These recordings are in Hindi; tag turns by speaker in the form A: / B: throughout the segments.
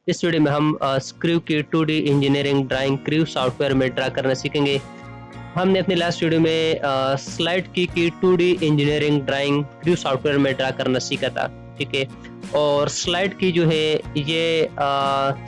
A: इस वीडियो में हम स्क्रू की 2D engineering drawing crew software में ड्रा करना सीखेंगे। हमने अपने लास्ट वीडियो में स्लाइड की 2D engineering drawing crew software में ड्रा करना सीखा था, ठीक है। और स्लाइड की जो है ये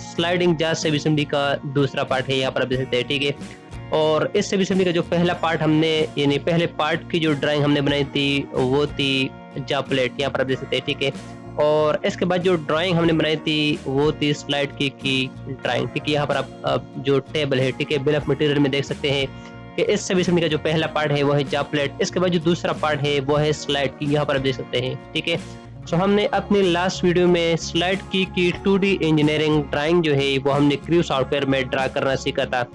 A: स्लाइडिंग जाज सब असेंबली का दूसरा पार्ट है, यहाँ पर आप देख सकते हैं, ठीक है। और इस सब असेंबली का जो पहला पार्ट हमने यानी पहले पार्ट की जो ड्राइंग हमने बनाई थी वो थी जापलेट, यहाँ पर आप देख सकते हैं, ठीक है। और इसके बाद जो ड्राइंग हमने बनाई थी वो थी स्लाइड की ड्राइंग, ठीक है। यहाँ पर आप जो टेबल है, ठीक है, बिल ऑफ मटेरियल में देख सकते हैं कि इस सब असेंबली का जो पहला पार्ट है वो है जापलेट। इसके बाद जो दूसरा पार्ट है वो है स्लाइड की, यहाँ पर आप देख सकते हैं, ठीक है। तो हमने अपने लास्ट वीडियो में स्लाइड की 2D इंजीनियरिंग ड्राइंग जो है वो हमने क्रू सॉफ्टवेयर में ड्रा करना सीखा था।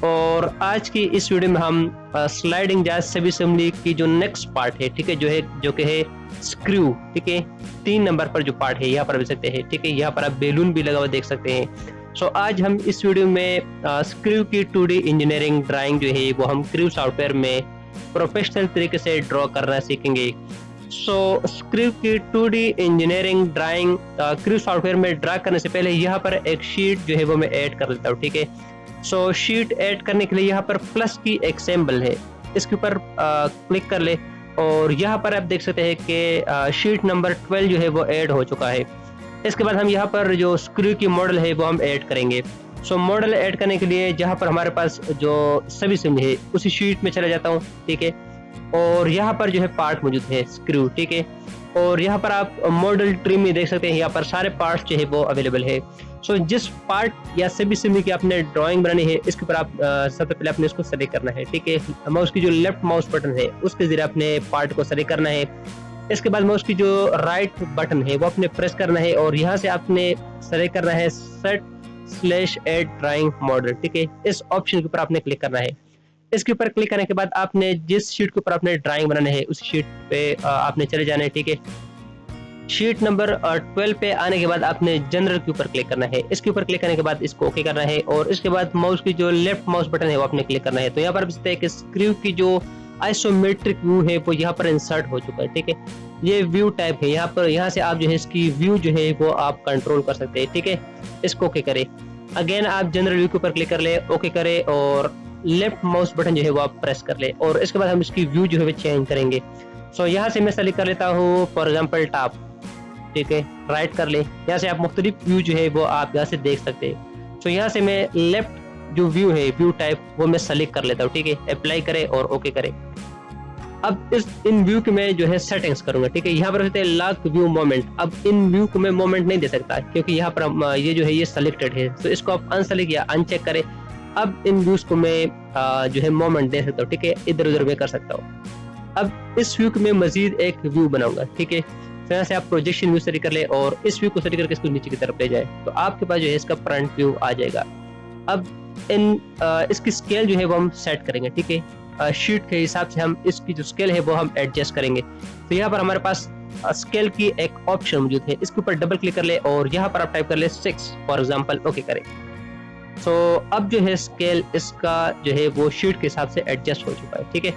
A: और आज की इस वीडियो में हम स्लाइडिंग जाज सब असेंबली की जो नेक्स्ट पार्ट है, ठीक है, जो कि है स्क्रू, ठीक है, 3 नंबर पर जो पार्ट है यहाँ पर देख सकते हैं, ठीक है। यहाँ पर आप बैलून भी लगा हुआ देख सकते हैं। सो आज हम इस वीडियो में स्क्रू की 2D इंजीनियरिंग ड्राइंग जो है वो हम क्रू सॉफ्टवेयर में प्रोफेशनल तरीके से ड्रॉ करना सीखेंगे। सो स्क्रू की 2D engineering drawing crew software में ड्रा करने से पहले यहाँ पर एक शीट जो है वो मैं ऐड कर लेता हूँ, ठीक है। सो शीट ऐड करने के लिए यहाँ पर प्लस की एक सिंबल है, इसके ऊपर क्लिक कर ले और यहाँ पर आप देख सकते हैं कि शीट नंबर 12 जो है वो ऐड हो चुका है। इसके बाद हम यहाँ पर जो स्क्रू की मॉडल है वो हम ऐड करेंगे। सो मॉडल ऐड करने के लिए जहाँ पर हमारे पास जो सभी असेंबली है उसी शीट में चला जाता हूँ, ठीक है। और यहाँ पर जो है पार्ट मौजूद है स्क्रू, ठीक है। और यहाँ पर आप मॉडल ट्री में देख सकते हैं, यहाँ पर सारे पार्ट्स जो है वो अवेलेबल है। सो जिस पार्ट या सभी असेंबली की आपने ड्राइंग बनानी है इसके ऊपर आप सबसे पहले आपने इसको सेलेक्ट करना है, ठीक है। माउस की जो लेफ्ट माउस बटन है उसके जरिए अपने पार्ट को सेलेक्ट करना है। इसके बाद माउस की जो राइट बटन है वो आपने प्रेस करना है और यहाँ से आपने सेलेक्ट करना है सेट/एड ड्राइंग मॉडल, ठीक है। इस ऑप्शन के ऊपर आपने क्लिक करना है। इसके ऊपर क्लिक करने के बाद आपने जिस शीट के ऊपर आपने ड्राइंग बनाना है उस शीट पे आपने चले जाना है, ठीक है। शीट नंबर 12 पे आने के बाद आपने जनरल के ऊपर क्लिक करना है। इसके ऊपर क्लिक करने के बाद इसको ओके करना है और इसके बाद माउस की जो लेफ्ट माउस बटन है वो आपने क्लिक करना है। तो यहाँ पर आप देखते हैं कि स्क्रू की जो आइसोमेट्रिक व्यू है वो यहाँ पर इंसर्ट हो चुका है, ठीक है। ये व्यू टाइप है, यहाँ से आप जो है इसकी व्यू जो है वो आप कंट्रोल कर सकते हैं, ठीक है। इसको ओके करें। अगेन आप जनरल व्यू के ऊपर क्लिक कर ले, ओके करें और लेफ्ट माउस बटन जो है वो आप प्रेस कर ले और इसके बाद हम इसकी व्यू जो है चेंज करेंगे। सो यहाँ से मैं सेलेक्ट कर लेता हूँ फॉर एग्जांपल टॉप, ठीक है, राइट कर ले। यहाँ से आप मुख्तलिफ व्यू जो है वो आप यहाँ से देख सकते हैं। सो यहाँ से मैं लेफ्ट जो व्यू है व्यू टाइप वो मैं सेलेक्ट कर लेता हूँ, ठीक है। अप्लाई करें और ओके करें। अब इन व्यू के मैं जो है सेटिंग्स करूंगा, ठीक है। यहाँ पर होते हैं लॉक व्यू मोमेंट। अब इन व्यू को मैं मोमेंट नहीं दे सकता क्योंकि यहाँ पर ये जो है ये सेलेक्टेड है, तो इसको आप अनसेलेक्ट या अनचेक करें। अब इन व्यूज को मैं जो है मोमेंट दे सकता हूँ, ठीक है, इधर उधर मैं कर सकता हूँ। अब इस व्यू को मैं मजीद एक व्यू बनाऊंगा, ठीक है। तो यहाँ से आप प्रोजेक्शन व्यू सेलेक्ट कर ले और इस व्यू को सेलेक्ट करके इसको नीचे की तरफ ले जाए तो आपके पास जो है इसका फ्रंट व्यू आ जाएगा। अब इसकी स्केल जो है वो हम सेट करेंगे, ठीक है। शीट के हिसाब से हम इसकी जो स्केल है वो हम एडजस्ट करेंगे। तो यहाँ पर हमारे पास स्केल की एक ऑप्शन मौजूद है, इसके ऊपर डबल क्लिक कर ले और यहाँ पर आप टाइप कर ले 6 फॉर एग्जाम्पल, ओके करें। सो अब जो है स्केल इसका जो है वो शीट के हिसाब से एडजस्ट हो चुका है, ठीक है।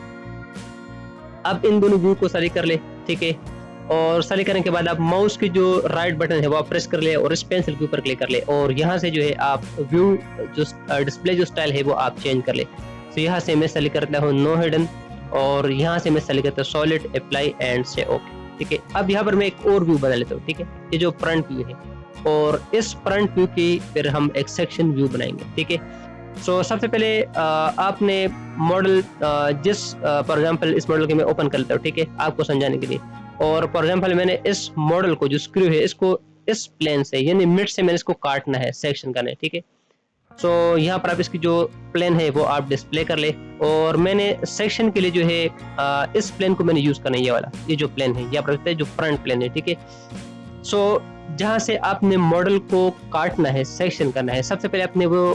A: अब इन दोनों व्यू को सेलेक्ट कर ले, ठीक है। और सेलेक्ट करने के बाद आप माउस की जो राइट बटन है वो आप प्रेस कर ले और इस पेंसिल के ऊपर क्लिक कर ले और यहाँ से जो है आप व्यू जो डिस्प्ले जो स्टाइल है वो आप चेंज कर ले। तो यहाँ से मैं सेलेक्ट करता हूँ नो हिडन और यहाँ से मैं सेलेक्ट करता हूँ सॉलिड, अप्लाई एंड से ओके, ठीक है। अब यहाँ पर मैं एक और व्यू बना लेता हूँ, ठीक है। ये जो फ्रंट व्यू है और इस फ्रंट व्यू की फिर हम एक सेक्शन व्यू बनाएंगे, ठीक है। सो सबसे पहले आपने मॉडल जिस फॉर एग्जांपल इस मॉडल के मैं ओपन कर लेता हूँ, ठीक है, आपको समझाने के लिए। और फॉर एग्जांपल मैंने इस मॉडल को जो स्क्रू है इसको इस प्लेन से यानी मिड से मैंने इसको काटना है, सेक्शन करना है, ठीक है। सो यहाँ पर आप इसकी जो प्लेन है वो आप डिस्प्ले कर ले और मैंने सेक्शन के लिए जो है इस प्लेन को मैंने यूज करना है, ये वाला ये जो प्लेन है यहाँ पर जो फ्रंट प्लेन है, ठीक है। सो जहाँ से आपने मॉडल को काटना है, सेक्शन करना है, सबसे पहले आपने वो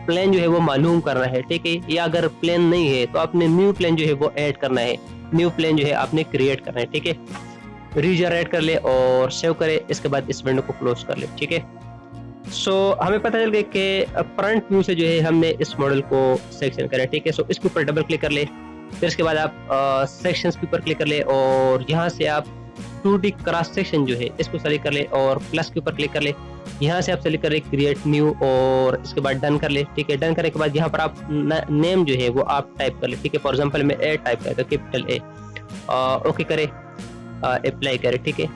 A: प्लेन जो है वो मालूम करना है, ठीक है। या अगर प्लेन नहीं है तो आपने न्यू प्लेन जो है वो ऐड करना है, न्यू प्लेन जो है आपने क्रिएट करना है, ठीक है। रीजनरेट कर ले और सेव करे। इसके बाद इस विंडो को क्लोज कर ले, ठीक है। सो हमें पता चल गया कि फ्रंट व्यू से जो है हमने इस मॉडल को सेक्शन करा, ठीक है। सो इसके ऊपर डबल क्लिक कर ले, फिर इसके बाद आप सेक्शंस के ऊपर क्लिक कर ले और यहाँ से आप 2D क्रॉस सेक्शन जो है इसको सेलेक्ट कर ले और प्लस के ऊपर क्लिक कर ले। यहाँ से आप सेलेक्ट कर ले क्रिएट न्यू और इसके बाद डन कर ले। ठीक है, डन करने के बाद यहाँ पर आप नेम जो है वो आप टाइप कर ले। ठीक है, फॉर एग्जांपल मैं ए टाइप करता हूँ, कैपिटल ए। ओके करे, अप्लाई करे। ठीक है,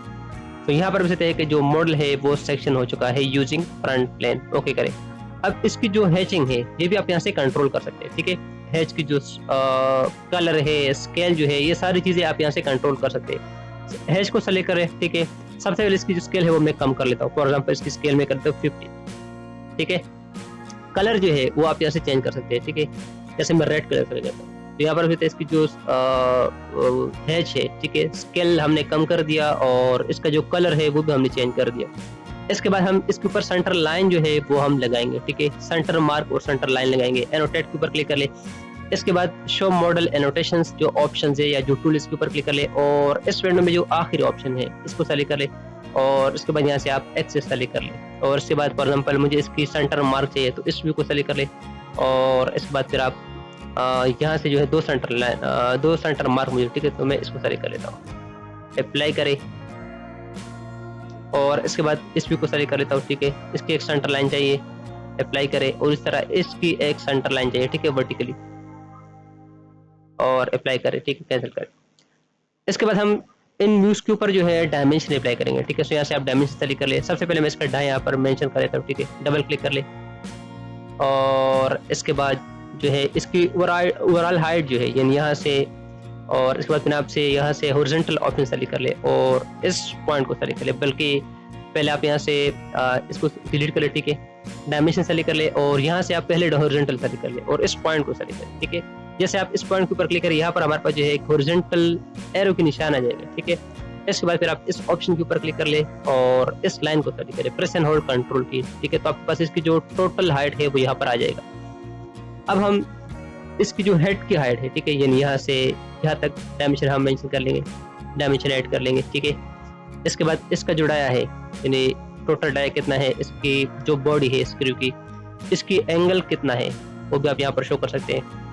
A: तो यहाँ पर बताते हैं कि जो मॉडल है वो सेक्शन हो चुका है यूजिंग फ्रंट प्लेन। ओके करें। अब इसकी जो हैचिंग है ये भी आप यहाँ से कंट्रोल कर सकते हैं। ठीक है, हैच की जो कलर है, स्केल जो है, ये सारी चीजें आप यहाँ से कंट्रोल कर सकते हैं। हैच को सेलेक्ट करें। ठीक है, सबसे पहले इसकी जो स्केल है वो मैं कम कर लेता हूँ। फॉर एग्जाम्पल इसकी स्केल में करता हूँ 50। ठीक है, कलर जो है वो आप यहाँ से चेंज कर सकते हैं। ठीक है, जैसे मैं रेड कलर सेलेक्ट करता हूँ तो यहाँ पर इसकी जो हैच है, ठीक है, स्केल हमने कम कर दिया और इसका जो कलर है वो भी हमने चेंज कर दिया। इसके बाद हम इसके ऊपर सेंटर लाइन जो है वो हम लगाएंगे। ठीक है, सेंटर मार्क और सेंटर लाइन लगाएंगे। एनोटेट के ऊपर क्लिक कर ले। इसके बाद शो मॉडल एनोटेशंस जो ऑप्शन है या जो टूल, इसके ऊपर क्लिक कर ले और इस विंडो में जो आखिरी ऑप्शन है इसको सेलेक्ट कर ले और इसके बाद यहाँ से आप एक्सेस सेलेक्ट कर ले और इसके बाद फॉर एग्जाम्पल मुझे इसकी सेंटर मार्क चाहिए तो इस व्यू को सेलेक्ट कर ले और इसके बाद फिर आप यहाँ से जो है दो सेंटर मार्क मुझे। ठीक है, तो मैं इसको सेलेक्ट कर लेता हूँ, अप्लाई करें और इसके बाद इस व्यू को सेलेक्ट कर लेता हूँ। ठीक है, इसकी एक सेंटर लाइन चाहिए, अप्लाई करें और इस तरह इसकी एक सेंटर लाइन चाहिए। ठीक है, वर्टिकली और अप्लाई करें। ठीक है, कैंसिल करें। इसके बाद हम इन व्यूज के ऊपर जो है डायमेंशन अप्लाई करेंगे। ठीक है, तो यहाँ से आप डायमेंशन सेलेक्ट कर ले। सबसे पहले मैं इसका डाई यहाँ पर मेंशन कर लेता हूँ। ठीक है, डबल क्लिक कर ले और इसके बाद जो है इसकी ओवरऑल हाइट जो है यानी यहाँ से और इसके बाद फिर आपसे यहाँ से हॉरिजॉन्टल ऑप्शन सेलेक्ट कर ले और इस पॉइंट को सेलेक्ट कर ले, बल्कि पहले आप यहाँ से इसको डिलीट कर ले। ठीक है, डायमेंशन सेलेक्ट कर ले और यहाँ से आप पहले हॉरिजॉन्टल सेलेक्ट कर ले और इस पॉइंट को सेलेक्ट कर ले। ठीक है, जैसे आप इस पॉइंट के ऊपर क्लिक करें यहाँ पर हमारे पास जो है एक हॉरिजॉन्टल एरो की निशान आ जाएगा। ठीक है, इसके बाद फिर आप इस ऑप्शन के ऊपर क्लिक कर ले और इस लाइन को सेलेक्ट करें, प्रेस एंड होल्ड कंट्रोल की। ठीक है, तो आपके पास इसकी जो टोटल हाइट है वो यहाँ पर आ जाएगा। अब हम इसकी जो हेड की हाइट है, ठीक है, यानी यहाँ से यहाँ तक डायमेंशन हम मेंशन कर लेंगे, डायमेंशन ऐड कर लेंगे। ठीक है, इसके बाद इसका जो डाया है यानी टोटल डाया कितना है, इसकी जो बॉडी है स्क्रू की, इसकी एंगल कितना है वो भी आप यहाँ पर शो कर सकते हैं।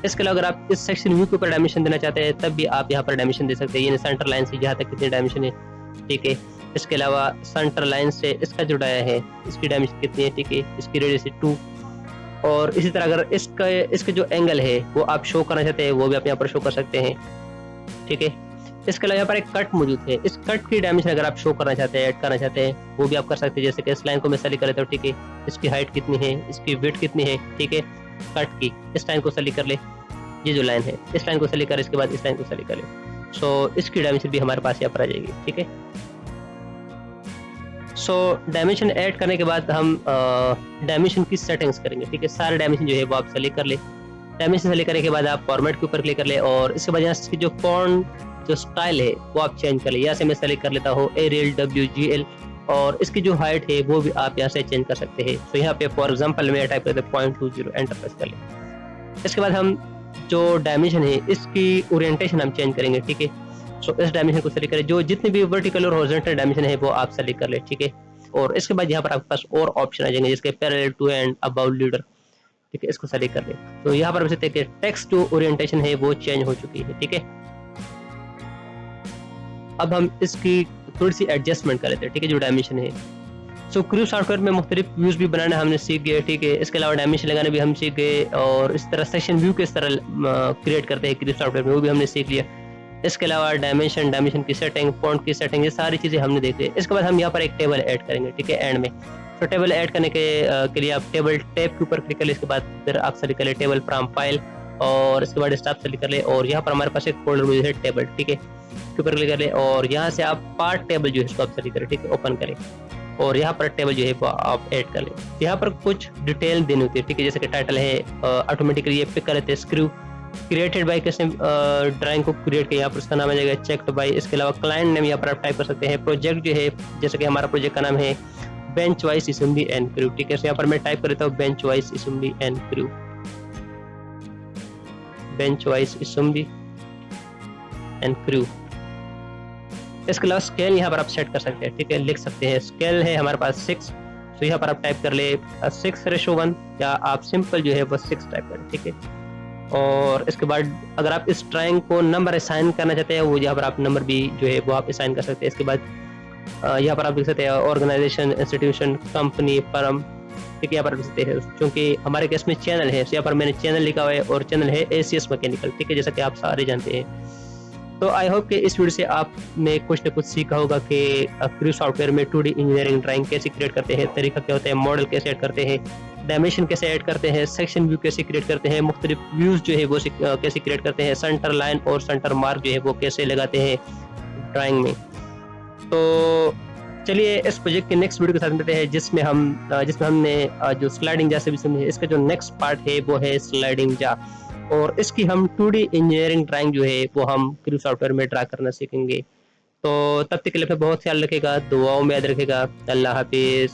A: इसके अलावा अगर आप इस सेक्शन व्यू के ऊपर डायमेंशन देना चाहते हैं तब भी आप यहाँ पर डायमेंशन दे सकते हैं, यानी सेंटर लाइन से यहाँ तक कितनी डायमेंशन है। ठीक है, इसके अलावा सेंटर लाइन से इसका जो डाया है इसकी डायमेंशन कितनी है। ठीक है, इसकी रेडियस 2 और इसी तरह अगर इसका जो एंगल है वो आप शो करना चाहते हैं वो भी आप यहाँ पर शो कर सकते हैं। ठीक है, इसके अलावा यहाँ पर एक कट मौजूद है, इस कट की डायमेंशन अगर आप शो करना चाहते हैं, ऐड करना चाहते हैं वो भी आप कर सकते हैं। जैसे कि इस लाइन को मैं सेलेक्ट कर लेता हूँ। ठीक है, इसकी हाइट कितनी है, इसकी विड्थ कितनी है। ठीक है, कट की इस लाइन को सेलेक्ट कर ले, ये जो लाइन है इस लाइन को सेलेक्ट कर, इसके बाद इस लाइन को सेलेक्ट कर ले। सो इसकी डायमेंशन भी हमारे पास यहाँ पर आ जाएगी। ठीक है, सो डायमेंशन ऐड करने के बाद हम डायमेंशन की सेटिंग्स करेंगे। ठीक है, सारे डायमेंशन जो है वो आप सेलेक्ट कर ले। डायमेंशन सेलेक्ट करने के बाद आप फॉर्मेट के ऊपर क्लिक कर ले और इसके बाद यहाँ से जो फॉन्ट जो स्टाइल है वो आप चेंज कर ले। यहाँ से मैं सेलेक्ट कर लेता हूँ एरियल WGL और इसकी जो हाइट है वो भी आप यहाँ से चेंज कर सकते हैं। तो यहाँ पे फॉर एग्जाम्पल मैं टाइप करते 0.20 एंटर प्रेस कर ले। इसके बाद हम जो डायमेंशन है इसकी ओरिएंटेशन हम चेंज करेंगे। ठीक है, सो इस डायमेंशन को सेलेक्ट करें, जो जितने भी वर्टिकल और हॉरिजॉन्टल डायमेंशन है वो आप सेलेक्ट कर ले। ठीक है, और इसके बाद यहाँ पर आपके पास और ऑप्शन आ जाएंगे जिसके parallel to and about leader. ठीक है, इसको सेलेक्ट कर ले। तो यहाँ पर देखते हैं कि टेक्स्ट जो ओरिएंटेशन है वो चेंज हो चुकी है। ठीक है, अब हम इसकी थोड़ी सी एडजस्टमेंट कर लेते हैं। ठीक है, जो डायमेंशन है सो क्रू सॉफ्टवेयर में मुख्तलिफ व्यूज भी बनाना हमने सीख गए। ठीक है, इसके अलावा डायमेंशन लगाने भी हम सीख गए और इस तरह सेक्शन व्यू किस तरह क्रिएट करते हैं क्रू सॉफ्टवेयर में वो भी हमने सीख लिया। इसके अलावा डायमेंशन की सेटिंग, फॉन्ट की सेटिंग, ये सारी चीज़ें हमने देख ली। इसके बाद हम यहाँ पर एक टेबल ऐड करेंगे। ठीक है, एंड में तो टेबल ऐड करने के लिए आप टेबल टैब के ऊपर क्लिक कर ले। इसके बाद फिर आप सेलेक्ट कर ले टेबल फ्रॉम फाइल और इसके बाद स्टाफ सेलेक्ट कर ले और यहाँ पर हमारे पास एक फोल्डर मौजूद है टेबल। ठीक है, इसके ऊपर क्लिक कर ले और यहाँ से आप पार्ट टेबल जो है इसको आप सेलेक्ट करें। ठीक है, ओपन करें और यहाँ पर टेबल जो है वो आप ऐड कर ले। यहाँ पर कुछ डिटेल देनी होती है। ठीक है, जैसे कि टाइटल है ऑटोमेटिकली ये पिक कर लेते हैं, स्क्रू क्रिएटेड बाय कैसे ड्राइंग को क्रिएट किया, यहाँ पर उसका नाम आ जाएगा, चेक्ड बाय। इसके अलावा क्लाइंट नेम यहाँ पर आप टाइप कर सकते हैं। प्रोजेक्ट जो है जैसे कि हमारा प्रोजेक्ट का नाम है bench wise assembly and crew. ठीक है, यहाँ पर मैं टाइप कर देता हूँ bench wise assembly and crew, bench wise assembly and crew. इसके अलावा स्केल यहाँ पर आप सेट कर सकते हैं। ठीक है, लिख सकते हैं, स्केल है हमारे पास 6, तो यहाँ पर आप टाइप कर ले 6:1 या आप सिंपल जो है वो 6 टाइप करें। ठीक है, और इसके बाद अगर आप इस ड्राइंग को नंबर असाइन करना चाहते हैं, वो यहाँ पर आप नंबर भी जो है वो आप असाइन कर सकते हैं। इसके बाद यहाँ पर आप देख सकते हैं ऑर्गेनाइजेशन, इंस्टीट्यूशन, कंपनी, फर्म, ठीक है, यहाँ पर देख सकते हैं। क्योंकि हमारे केस में चैनल है, यहाँ पर मैंने चैनल लिखा हुआ है और चैनल है एसीएस मैकेनिकल, ठीक है, जैसा कि आप सारे जानते हैं। तो आई होप कि इस वीडियो से आपने कुछ न कुछ सीखा होगा कि क्रू सॉफ्टवेयर में 2D इंजीनियरिंग ड्राइंग कैसे क्रिएट करते हैं, तरीका क्या होता है, मॉडल कैसे ऐड करते हैं, डायमेंशन कैसे ऐड करते हैं, सेक्शन व्यू कैसे क्रिएट करते हैं, मुख्तलिफ व्यूज जो है वो कैसे क्रिएट करते हैं, सेंटर लाइन और सेंटर मार्क जो है वो कैसे लगाते हैं ड्राइंग में। तो चलिए इस प्रोजेक्ट के नेक्स्ट वीडियो के साथ मिलते हैं, जिसमें हमने जो स्लाइडिंग जा से भी समझे, इसका जो नेक्स्ट पार्ट है वो है स्लाइडिंग जा, और इसकी हम 2D इंजीनियरिंग ड्राइंग जो है वो हम क्रू सॉफ्टवेयर में ड्रा करना सीखेंगे। तो तब तक के लिए अपना बहुत ख्याल रखेगा, दुआओं में याद रखेगा। अल्लाह हाफिज़।